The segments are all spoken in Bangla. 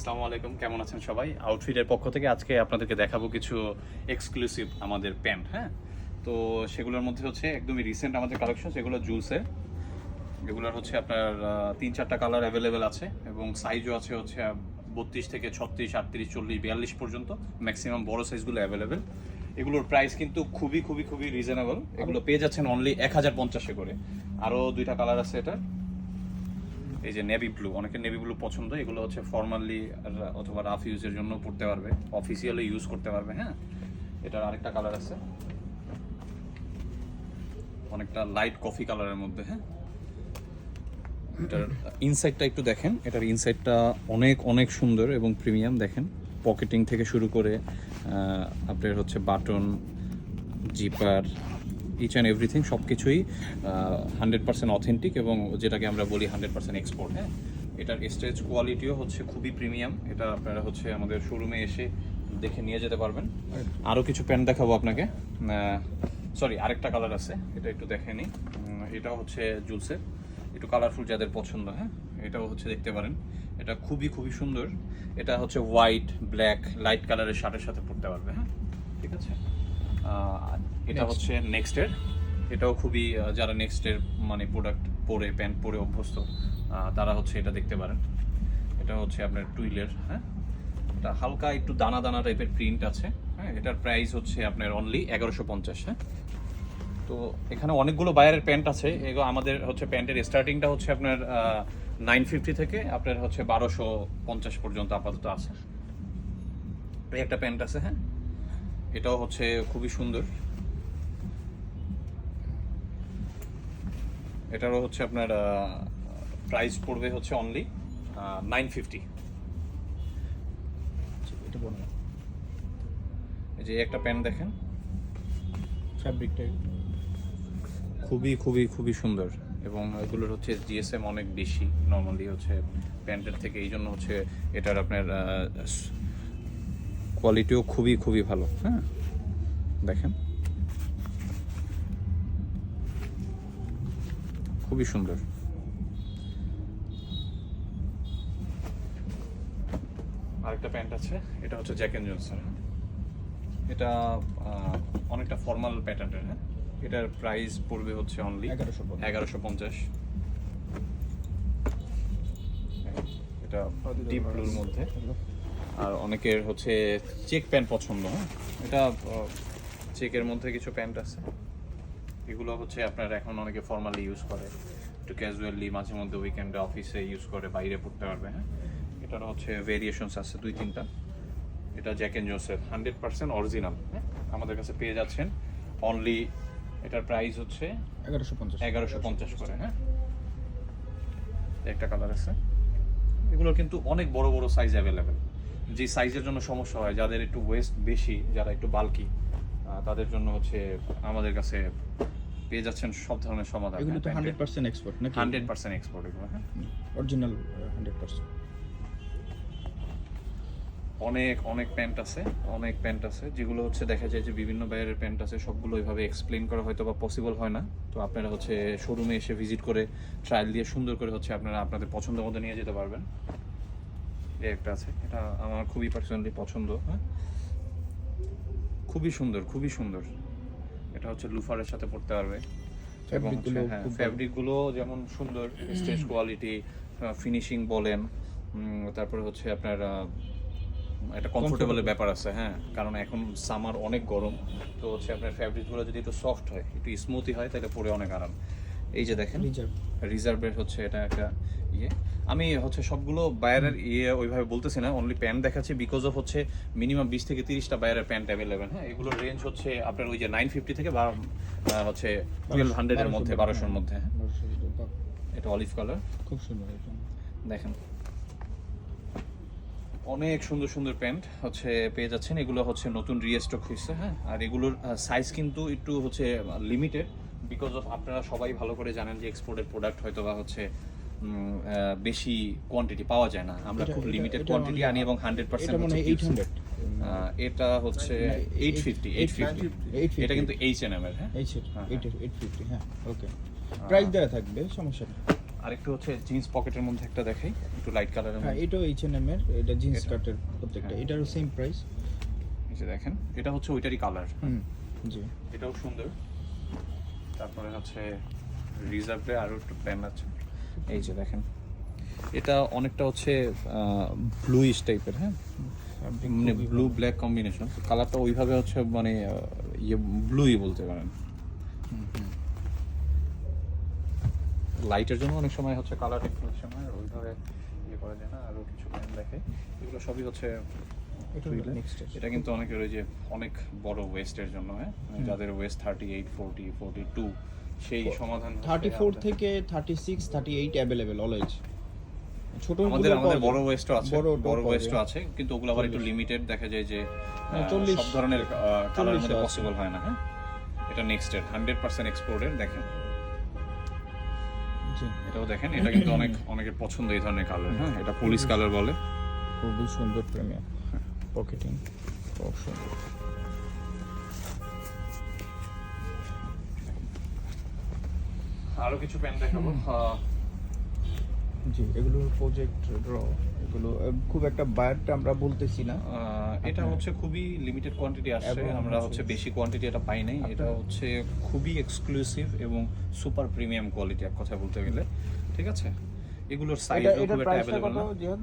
আসসালামু আলাইকুম, কেমন আছেন সবাই? আউটফিটের পক্ষ থেকে আজকে আপনাদেরকে দেখাবো কিছু এক্সক্লুসিভ আমাদের প্যান্ট। হ্যাঁ, তো সেগুলোর মধ্যে হচ্ছে একদমই রিসেন্ট আমাদের কালেকশন, সেগুলো জুলসের। এগুলোর হচ্ছে আপনার 3-4টা কালার অ্যাভেলেবেল আছে এবং সাইজও আছে হচ্ছে 32 থেকে 36, 38, 40, 42 পর্যন্ত ম্যাক্সিমাম বড় সাইজগুলো অ্যাভেলেবেল। এগুলোর প্রাইস কিন্তু খুবই খুবই খুবই রিজনেবল। এগুলো পেয়ে যাচ্ছেন অনলি 1050 করে। আরও 2টা কালার আছে এটা, এই যে নেভি ব্লু, অনেকের নেভি ব্লু পছন্দ। এগুলো হচ্ছে ফর্মালি অথবা রাফ ইউজের জন্য পড়তে পারবে, অফিসিয়ালি ইউজ করতে পারবে। হ্যাঁ, এটার আরেকটা কালার আছে, অনেকটা লাইট কফি কালারের মধ্যে। হ্যাঁ, এটার ইনসাইডটা একটু দেখেন, এটার ইনসাইডটা অনেক অনেক সুন্দর এবং প্রিমিয়াম। দেখেন পকেটিং থেকে শুরু করে আপনার হচ্ছে button, zipper, each and everything সব কিছুই 100% অথেন্টিক এবং যেটাকে আমরা বলি 100% এক্সপোর্ট। হ্যাঁ, এটার স্ট্রেচ কোয়ালিটিও হচ্ছে খুবই প্রিমিয়াম। এটা আপনারা হচ্ছে আমাদের শোরুমে এসে দেখে নিয়ে যেতে পারবেন। আরও কিছু প্যান্ট দেখাবো আপনাকে। সরি, আরেকটা কালার আছে, এটা একটু দেখে নিই। এটাও হচ্ছে জুলসের, একটু কালারফুল যাদের পছন্দ। হ্যাঁ, এটাও হচ্ছে দেখতে পারেন, এটা খুবই খুবই সুন্দর। এটা হচ্ছে হোয়াইট, ব্ল্যাক, লাইট কালারের শার্টের সাথে পরতে পারবে। হ্যাঁ, ঠিক আছে। এটা হচ্ছে নেক্সটের, এটাও খুবই যারা নেক্সটের মানে প্রোডাক্ট পরে, প্যান্ট পরে অভ্যস্ত, তারা হচ্ছে এটা দেখতে পারেন। এটা হচ্ছে আপনার টুইলের। হ্যাঁ, এটা হালকা একটু দানা দানা টাইপের প্রিন্ট আছে। হ্যাঁ, এটার প্রাইস হচ্ছে আপনার অনলি 1150। হ্যাঁ, তো এখানে অনেকগুলো বায়ারের প্যান্ট আছে। এগুলো আমাদের হচ্ছে প্যান্টের স্টার্টিংটা হচ্ছে আপনার 950 থেকে আপনার হচ্ছে 1250 পর্যন্ত আপাতত আছে। এই একটা প্যান্ট আছে। হ্যাঁ, এটাও হচ্ছে খুবই সুন্দর। এটারও হচ্ছে আপনার প্রাইস পড়বে হচ্ছে অনলি 950। এই যে একটা প্যান্ট দেখেন, ফ্যাব্রিকটা খুবই খুবই খুবই সুন্দর এবং এগুলোর হচ্ছে জিএসএম অনেক বেশি নর্মালি হচ্ছে প্যান্টের থেকে, এই জন্য হচ্ছে এটার আপনার কোয়ালিটিও খুবই খুবই ভালো। হ্যাঁ, দেখেন খুবই সুন্দর। আরেকটা প্যান্ট আছে, এটা হচ্ছে জ্যাক এন্ড জনসন। এটা অনেকটা ফর্মাল প্যাটার্নের। হ্যাঁ, এটার প্রাইস পড়বে হচ্ছে অনলি 1150। এটা ডিপ ব্লুর মধ্যে। আর অনেকের হচ্ছে চেক প্যান্ট পছন্দ। হ্যাঁ, এটা চেকের মধ্যে কিছু প্যান্ট আছে, এগুলো হচ্ছে আপনার এখন অনেকে ফর্মালি ইউজ করে, একটু ক্যাজুয়ালি মাঝে মধ্যে উইকেন্ডে অফিসে ইউজ করে, বাইরে পড়তে পারবে। হ্যাঁ, এটার হচ্ছে ভেরিয়েশনস আছে 2-3টা। এটা জ্যাক এন্ড জোন্সের 100% অরিজিনাল। হ্যাঁ, আমাদের কাছে পেয়ে যাচ্ছেন অনলি, এটার প্রাইস হচ্ছে 1150 করে। হ্যাঁ, একটা কালার আছে। এগুলোর কিন্তু অনেক বড় বড় সাইজ অ্যাভেলেবেল। যে সাইজের জন্য সমস্যা হয়, যাদের একটু ওয়েস্ট বেশি, যারা একটু বাল্কি, তাদের জন্য হচ্ছে আমাদের কাছে পেয়ে যাচ্ছেন সব ধরনের সমাধান। এগুলো তো 100% এক্সপোর্ট নাকি? 100% এক্সপোর্ট এগুলো। হ্যাঁ, অরিজিনাল 100%। অনেক অনেক প্যান্ট আছে, অনেক প্যান্ট আছে যেগুলো হচ্ছে দেখা যায় যে বিভিন্ন বাইরের প্যান্ট আছে, সবগুলো ওইভাবে এক্সপ্লেন করা হয়তো বা পসিবল হয় না। তো আপনারা হচ্ছে শোরুমে এসে ভিজিট করে ট্রায়াল দিয়ে সুন্দর করে হচ্ছে আপনারা আপনাদের পছন্দ মতো নিয়ে যেতে পারবেন। এই একটা আছে, এটা আমার খুবই পার্সোনালি পছন্দ। হ্যাঁ, খুবই সুন্দর, খুবই সুন্দর। এটা হচ্ছে লুফারের সাথে পড়তে পারবে এবং হ্যাঁ, ফ্যাব্রিকগুলো যেমন সুন্দর, স্ট্রেচ কোয়ালিটি, ফিনিশিং বলেন, তারপরে হচ্ছে আপনার একটা কমফোর্টেবলের ব্যাপার আছে। হ্যাঁ, কারণ এখন সামার অনেক গরম, তো হচ্ছে আপনার ফ্যাব্রিকগুলো যদি একটু সফট হয়, একটু স্মুথি হয়, তাহলে পরে অনেক আরাম। এই যে দেখেন রিজার্ভের হচ্ছে এটা একটা ইয়ে। আমি হচ্ছে সবগুলো বায়ারের ওইভাবে বলতেছি না, অনলি প্যান্ট দেখাচ্ছি বিকজ অফ হচ্ছে মিনিমাম 20 থেকে 30টা বায়ারের প্যান্ট অ্যাভেলেবেল। হ্যাঁ, এগুলোর রেঞ্জ হচ্ছে আপনার ওই যে 950 থেকে হচ্ছে 1200 এর মধ্যে, 1200-এর মধ্যে। হ্যাঁ, এটা অলিভ কালার, খুব সুন্দর। দেখেন অনেক সুন্দর সুন্দর প্যান্ট হচ্ছে পেয়ে যাচ্ছেন। এগুলো হচ্ছে নতুন রিস্টক হয়েছে। হ্যাঁ, আর এগুলোর সাইজ কিন্তু একটু হচ্ছে লিমিটেড বিকজ অফ আপনারা সবাই ভালো করে জানেন যে এক্সপোর্টের প্রোডাক্ট হয়তো বা হচ্ছে বেশি কোয়ান্টিটি পাওয়া যায় না, আমরা খুব লিমিটেড কোয়ান্টিটি আনি এবং 100% এটা হচ্ছে 850। এটা কিন্তু H&M এর। হ্যাঁ, 850। হ্যাঁ, ওকে। প্রাইস দেওয়া থাকবে, সমস্যা নেই। আরেকটু হচ্ছে জিন্স পকেটের মধ্যে একটা দেখাই, একটু লাইট কালারের হ্যাঁ, মধ্যে। এটাও H&M এর, এটা জিন্স এটা? কাটের প্রত্যেকটা, হ্যাঁ। এটারও সেম প্রাইস। এই যে দেখেন, এটা হচ্ছে ওইটারই কালার। জি। এটাও সুন্দর। তারপরে হচ্ছে রিজার্ভে আরও একটু প্ল্যান আছে। এই যে দেখেন, এটা অনেকটা হচ্ছে ব্লুইশ টাইপের, হ্যাঁ, মানে ব্লু ব্ল্যাক কম্বিনেশন। কালারটা ওইভাবে হচ্ছে মানে ইয়ে ব্লুই বলতে পারেন। লাইটের জন্য অনেক সময় হচ্ছে কালার একটু অনেক সময় ওইভাবে ইয়ে করা যায় না। আরও কিছু প্যান্ট দেখে, এগুলো সবই হচ্ছে এটা Thriller। নেক্সট। এটা কিন্তু অনেকের ওই যে অনেক বড় ওয়েস্টের জন্য, হ্যাঁ, মানে যাদের ওয়েস্ট 38, 40, 42 সেই সমাধান হচ্ছে 34 থেকে 36, 38 অ্যাভেলেবেল অলওয়েজ। ছোট আমাদের আমাদের বড় ওয়েস্টও আছে, বড় পাওয়া ওয়েস্টও যায়। আছে, কিন্তু ওগুলো আবার একটু লিমিটেড দেখা যায় যে 40 সব ধরনের কালারের 40 মধ্যে আছে। পসিবল হয় না, হ্যাঁ। এটা নেক্সটের 100% এক্সপোর্টের, দেখেন জি, এটাও দেখেন, এটা কিন্তু অনেকের পছন্দ এই ধরনের কালার, হ্যাঁ। এটা পুলিশ কালার বলে। খুবই সুন্দর প্রিমিয়াম পকেটিং, খুব সুন্দর। আরো কিছু প্যান্ট দেখাবো। জি, এগুলো প্রজেক্ট ড্র, এগুলো খুব একটা বায়ারটা আমরা বলতেছি না। এটা হচ্ছে খুবই লিমিটেড কোয়ান্টিটি আসছে, এবং আমরা হচ্ছে বেশি কোয়ান্টিটি এটা পাই নাই। এটা হচ্ছে খুবই এক্সক্লুসিভ এবং সুপার প্রিমিয়াম কোয়ালিটি এক কথা বলতে গেলে, ঠিক আছে। এগুলোর সাইজ এটা খুব একটা প্রাইসটা অ্যাভেলেবল কত না। জিহাদ?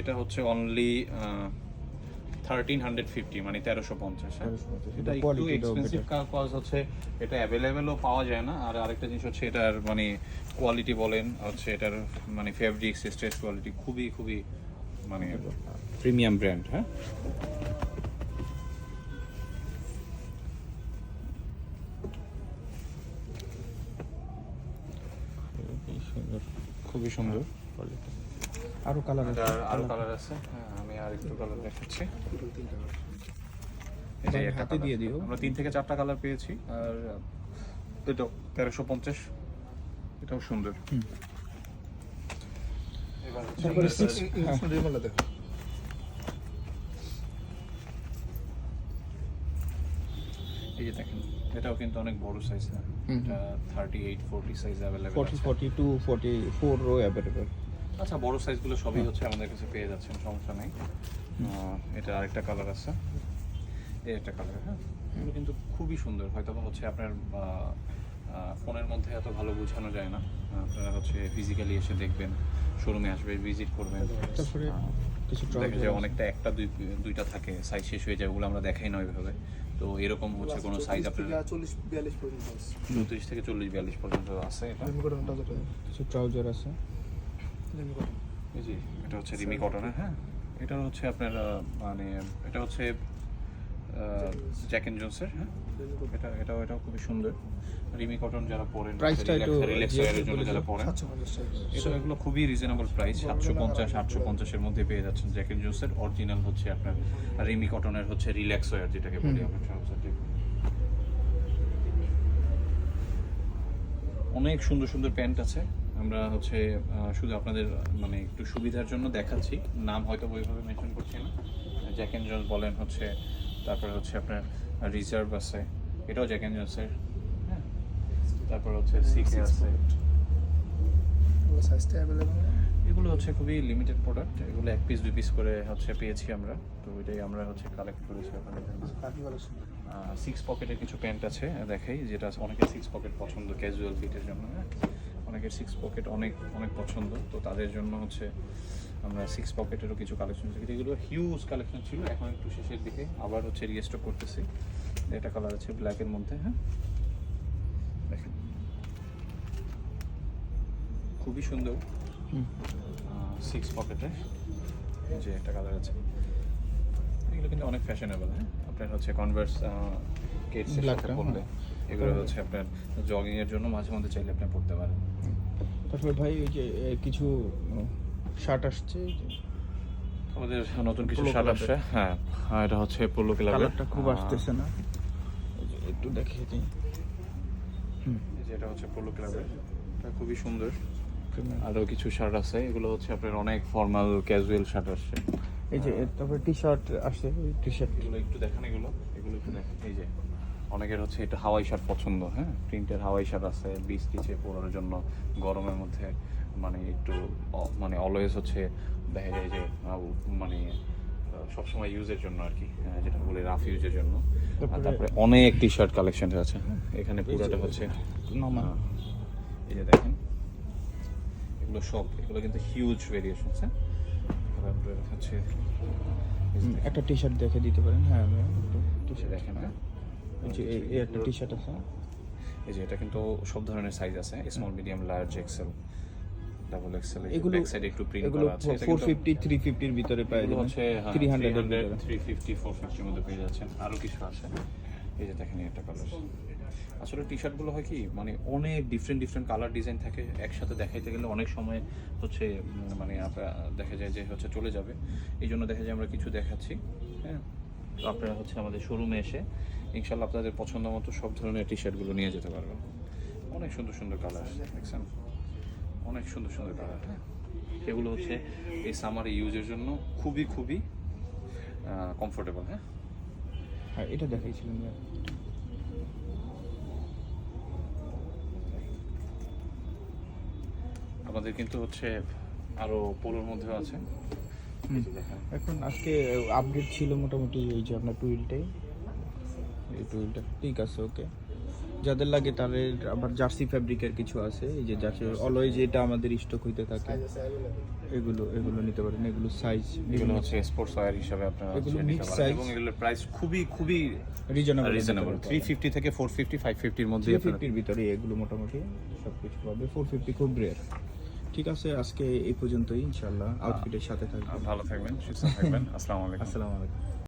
এটা হচ্ছে অনলি 1350, মানে 1350, হ্যাঁ। 1350, এটা একটু quality-টাও এক্সপেন্সিভ better। কজ হচ্ছে এটা অ্যাভেলেবেলও পাওয়া যায় না। আর আরেকটা জিনিস হচ্ছে এটার মানে কোয়ালিটি বলেন হচ্ছে এটার মানে ফেব্রিক্স স্ট্রেচ কোয়ালিটি খুবই খুবই মানে প্রিমিয়াম ব্র্যান্ড, হ্যাঁ। খুবই সুন্দর খুবই সুন্দর। কোয়ালিটি। আরো কালার আছে, এটার আরো কালার আছে, হ্যাঁ, আমি আর একটু কালার দেখাচ্ছি। এই যে ভাই, একটা হাতে colour। দিয়ে দিও। আমরা 3 থেকে 4টা কালার পেয়েছি। আর এটাও 1350, এটাও সুন্দর। এবার হচ্ছে তারপরে আমাদের- 6 এই যে দেখেন, এটাও কিন্তু অনেক বড় সাইজ, না এটা 38, 40 সাইজ অ্যাভেলেবল 40, আছে। 42, 44 রো অ্যাভেলেবল। আচ্ছা, বড় সাইজগুলো সবই হচ্ছে আমাদের কাছে পেয়ে যাচ্ছেন, সমস্যা নেই। এটা আরেকটা কালার আছে, এই একটা কালার, হ্যাঁ। এগুলো কিন্তু খুবই সুন্দর। হয়তো বা হচ্ছে আপনার ফোনের মধ্যে এত ভালো বোঝানো যায় না। আপনারা হচ্ছে ফিজিক্যালি এসে দেখবেন, শোরুমে আসবে, ভিজিট করবেন। তারপরে কিছু দেখা ট্রাউজার যায় অনেকটা একটা দুইটা থাকে, সাইজ শেষ হয়ে যায়, ওগুলো আমরা দেখাই না ওইভাবে। তো এরকম হচ্ছে কোনো সাইজ আপনার 40-42 পর্যন্ত আছে। 34 থেকে 40-42 পর্যন্ত আছে। এটা রিমি কটনটা যেটা, কিছু ট্রাউজার আছে। রিমি কটন। এই যে এটা হচ্ছে রিমি কটনের, হ্যাঁ। এটা হচ্ছে আপনার মানে এটা হচ্ছে জ্যাক এন্ড জোনসের, হ্যাঁ। এটাও খুবই সুন্দর। রিমি কটন যারা পরেন, প্রাইসটা একটু রিল্যাক্স এর জন্য যারা পরেন, 750 টাকা। এগুলো খুবই রিজনেবল প্রাইস। 750-850 এর মধ্যে পেয়ে যাচ্ছেন জ্যাক এন্ড জোনসের অরিজিনাল হচ্ছে আপনার রিমি কটনের হচ্ছে রিল্যাক্স ওয়্যার যেটাকে বলি আমরা ট্রাউজার। অনেক সুন্দর সুন্দর প্যান্ট আছে। আমরা হচ্ছে শুধু আপনাদের মানে একটু সুবিধার জন্য দেখাচ্ছি, নাম হয়তো ওইভাবে মেনশন করছি না। জ্যাক এন্ড জোন্স বলেন হচ্ছে, তারপরে হচ্ছে আপনার রিজার্ভ আছে, এটাও জ্যাক এন্ড জোন্সের, হ্যাঁ। তারপর হচ্ছে সিকে আছে। এগুলো সাইজটা অ্যাভেলেবল। এগুলো হচ্ছে খুবই লিমিটেড প্রোডাক্ট, এগুলো 1 পিস 2 পিস করে হচ্ছে পেয়েছি আমরা, তো ওইটাই আমরা হচ্ছে কালেক্ট করেছি আপনাদের জন্য। কাটি ভালো সুন্দর। 6 পকেটের কিছু প্যান্ট আছে দেখাই, যেটা অনেকের 6 পকেট পছন্দ ক্যাজুয়াল ফিটের জন্য, হ্যাঁ। অনেকের 6 পকেট অনেক অনেক পছন্দ, তো তাদের জন্য হচ্ছে আমরা 6 পকেটেরও কিছু কালেকশন আছে। এগুলো হিউজ কালেকশন ছিল, এখন একটু শেষের দিকে আবার হচ্ছে রিস্টক করতেছি। এটা কালার আছে ব্ল্যাকের মধ্যে, হ্যাঁ। দেখেন খুবই সুন্দর 6 পকেটের, যে একটা কালার আছে। এগুলো কিন্তু অনেক ফ্যাশনেবল, হ্যাঁ। আপনার হচ্ছে কনভার্স কেটসের সাথে Blackটা, পরলে এগুলো হচ্ছে আপনার জগিং এর জন্য মাঝে মধ্যে চাইলে আপনি পড়তে পারেন। তারপরে ভাই ওই যে কিছু শার্ট আসছে, এই যে আমাদের নতুন কিছু Polo শার্ট club-এর। আসছে, হ্যাঁ। এটা হচ্ছে পোলো ক্লাবের, কালারটা খুব আসতেছে না, এই যে একটু দেখিয়ে দিই। যেটা হচ্ছে পোলো ক্লাবের, এটা খুবই সুন্দর। Premium। আরও কিছু শার্ট আছে, এগুলো হচ্ছে আপনার অনেক ফর্মাল ক্যাজুয়াল শার্ট আসছে। এই যে তারপরে টি শার্ট আসছে, টি শার্ট এগুলো একটু দেখান, এগুলো একটু দেখেন। এই যে অনেকের হচ্ছে এটা হাওয়াই শার্ট পছন্দ, হ্যাঁ প্রিন্টের হাওয়াই শার্ট আছে বিচ টিচে পরার জন্য, গরমের মধ্যে মানে একটু মানে অলওয়েজ হচ্ছে দেখা যায় যে মানে সবসময় ইউজের জন্য আর কি, যেটা বলে রাফ ইউজের জন্য। আর তারপরে অনেক টি শার্ট কালেকশন আছে, এখানে পুরোটা হচ্ছে নরমাল। এই যে দেখেন এগুলো সব, এগুলো কিন্তু হিউজ ভেরিয়েশনস। হ্যাঁ তারপরে হচ্ছে একটা টি শার্ট দেখে দিতে পারেন। হ্যাঁ এই যে দেখেন, হ্যাঁ এই একটা টি শার্ট আছে। এই যে এটা কিন্তু সব ধরনের সাইজ আছে, small medium large XL double XL. এগুলো ব্যাক সাইডে একটু প্রিন্ট এগুলো করা আছে, এটা 450 350 এর ভিতরে পাওয়া এগুলো যাবে। হচ্ছে 300 এর 300 ভিতরে। 350 450 এর মধ্যে পেয়ে যাচ্ছেন। আরো কিছু আছে, এই যে দেখেন একটা কালার। আসলে টি শার্টগুলো হয় কি মানে অনেক ডিফারেন্ট কালার ডিজাইন থাকে, একসাথে দেখাইতে গেলে অনেক সময় হচ্ছে মানে দেখা যায় যে হচ্ছে চলে যাবে। এই জন্য দেখা যায় আমরা কিছু দেখাচ্ছি, হ্যাঁ তো আপনারা হচ্ছে আমাদের শোরুমে এসে ইনশাল্লাহ আপনাদের পছন্দ মতো সব ধরনের টি শার্টগুলো নিয়ে যেতে পারবেন। অনেক সুন্দর কালার দেখছেন, অনেক সুন্দর কালার। হ্যাঁ এগুলো হচ্ছে এই সামার ইউজের জন্য খুবই কমফোর্টেবল। হ্যাঁ হ্যাঁ এটা দেখাইছিলাম। আমাদের কিন্তু হচ্ছে আরো পোলোর মধ্যেও আছে। এই যে দেখেন এখন আজকে আপডেট ছিল মোটামুটি এই যে আপনার টুইলটাই, এই টুইলটা ঠিক আছে। ওকে, যাদের লাগে তাদের আবার জার্সি ফ্যাব্রিকের কিছু আছে, এই যে জার্সি অলওয়েজ এটা আমাদের স্টক হইতে থাকে। এগুলো নিতে পারেন, এগুলো সাইজ এগুলো হচ্ছে স্পোর্টস ওয়্যার হিসেবে আপনারা এগুলো হচ্ছে নিতে mix পারেন size। এবং এগুলোর প্রাইস খুবই রিজনেবল 350 থেকে 450 550 এর মধ্যে 350 ভিতরে এগুলো মোটামুটি সবকিছু পাবে। 450 খুব রেয়ার। ঠিক আছে, আজকে এই পর্যন্তই। ইনশাআল্লাহ আউটফিটের সাথে থাকবেন। ভালো থাকবেন, সুস্থ থাকবেন। আসসালামু আলাইকুম। আসসালামু আলাইকুম।